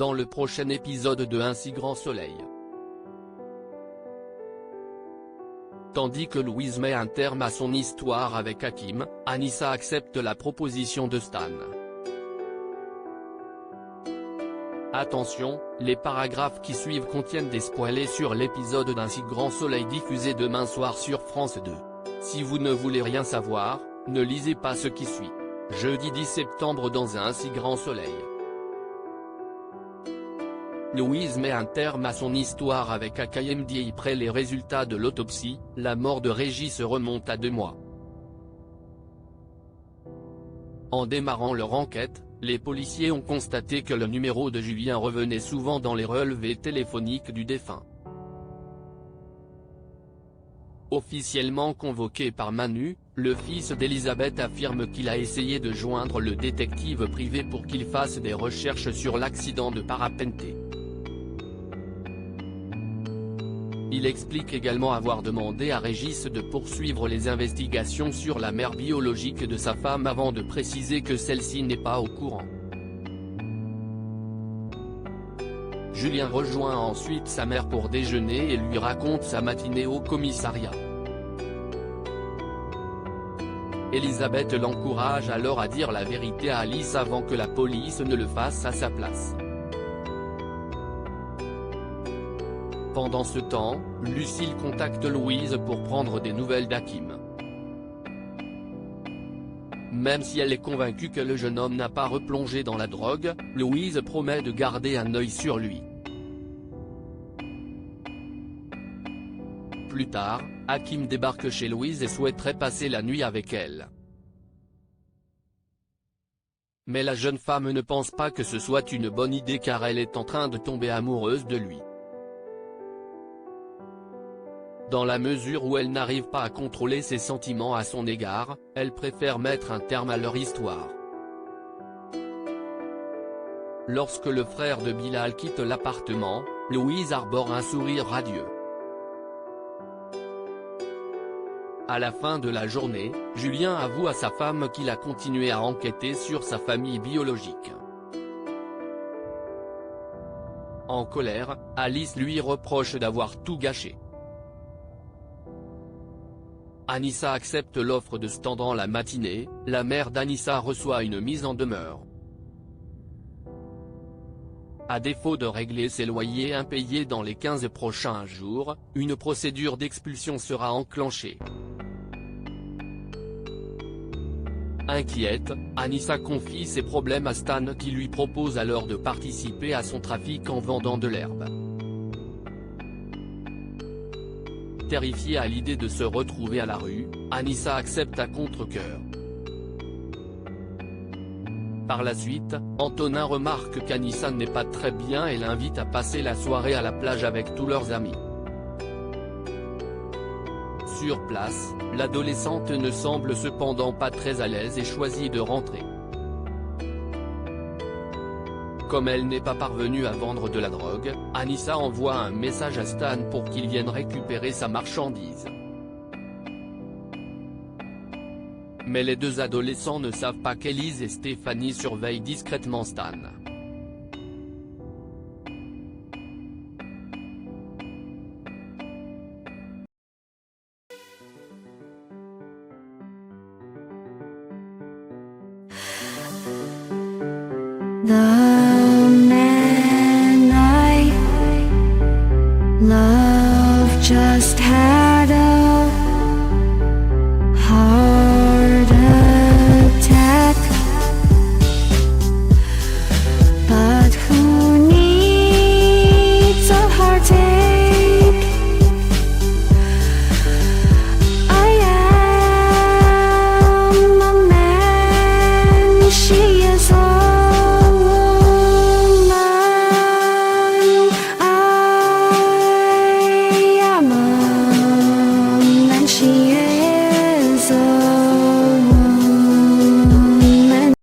dans le prochain épisode de Un si grand soleil. Tandis que Louise met un terme à son histoire avec Hakim, Anissa accepte la proposition de Stan. Attention, les paragraphes qui suivent contiennent des spoilers sur l'épisode d'Un si grand soleil diffusé demain soir sur France 2. Si vous ne voulez rien savoir, ne lisez pas ce qui suit. Jeudi 10 septembre dans Un si grand soleil. Louise met un terme à son histoire avec Hakim. Après les résultats de l'autopsie, la mort de Régis remonte à 2 mois. En démarrant leur enquête, les policiers ont constaté que le numéro de Julien revenait souvent dans les relevés téléphoniques du défunt. Officiellement convoqué par Manu, le fils d'Elisabeth affirme qu'il a essayé de joindre le détective privé pour qu'il fasse des recherches sur l'accident de parapente. Il explique également avoir demandé à Régis de poursuivre les investigations sur la mère biologique de sa femme avant de préciser que celle-ci n'est pas au courant. Julien rejoint ensuite sa mère pour déjeuner et lui raconte sa matinée au commissariat. Elisabeth l'encourage alors à dire la vérité à Alice avant que la police ne le fasse à sa place. Pendant ce temps, Lucille contacte Louise pour prendre des nouvelles d'Hakim. Même si elle est convaincue que le jeune homme n'a pas replongé dans la drogue, Louise promet de garder un œil sur lui. Plus tard, Hakim débarque chez Louise et souhaiterait passer la nuit avec elle. Mais la jeune femme ne pense pas que ce soit une bonne idée car elle est en train de tomber amoureuse de lui. Dans la mesure où elle n'arrive pas à contrôler ses sentiments à son égard, elle préfère mettre un terme à leur histoire. Lorsque le frère de Bilal quitte l'appartement, Louise arbore un sourire radieux. À la fin de la journée, Julien avoue à sa femme qu'il a continué à enquêter sur sa famille biologique. En colère, Alice lui reproche d'avoir tout gâché. Anissa accepte l'offre de Stan dans la matinée, la mère d'Anissa reçoit une mise en demeure. À défaut de régler ses loyers impayés dans les 15 prochains jours, une procédure d'expulsion sera enclenchée. Inquiète, Anissa confie ses problèmes à Stan qui lui propose alors de participer à son trafic en vendant de l'herbe. Terrifiée à l'idée de se retrouver à la rue, Anissa accepte à contre-cœur. Par la suite, Antonin remarque qu'Anissa n'est pas très bien et l'invite à passer la soirée à la plage avec tous leurs amis. Sur place, l'adolescente ne semble cependant pas très à l'aise et choisit de rentrer. Comme elle n'est pas parvenue à vendre de la drogue, Anissa envoie un message à Stan pour qu'il vienne récupérer sa marchandise. Mais les deux adolescents ne savent pas qu'Élise et Stéphanie surveillent discrètement Stan. The man I love just had a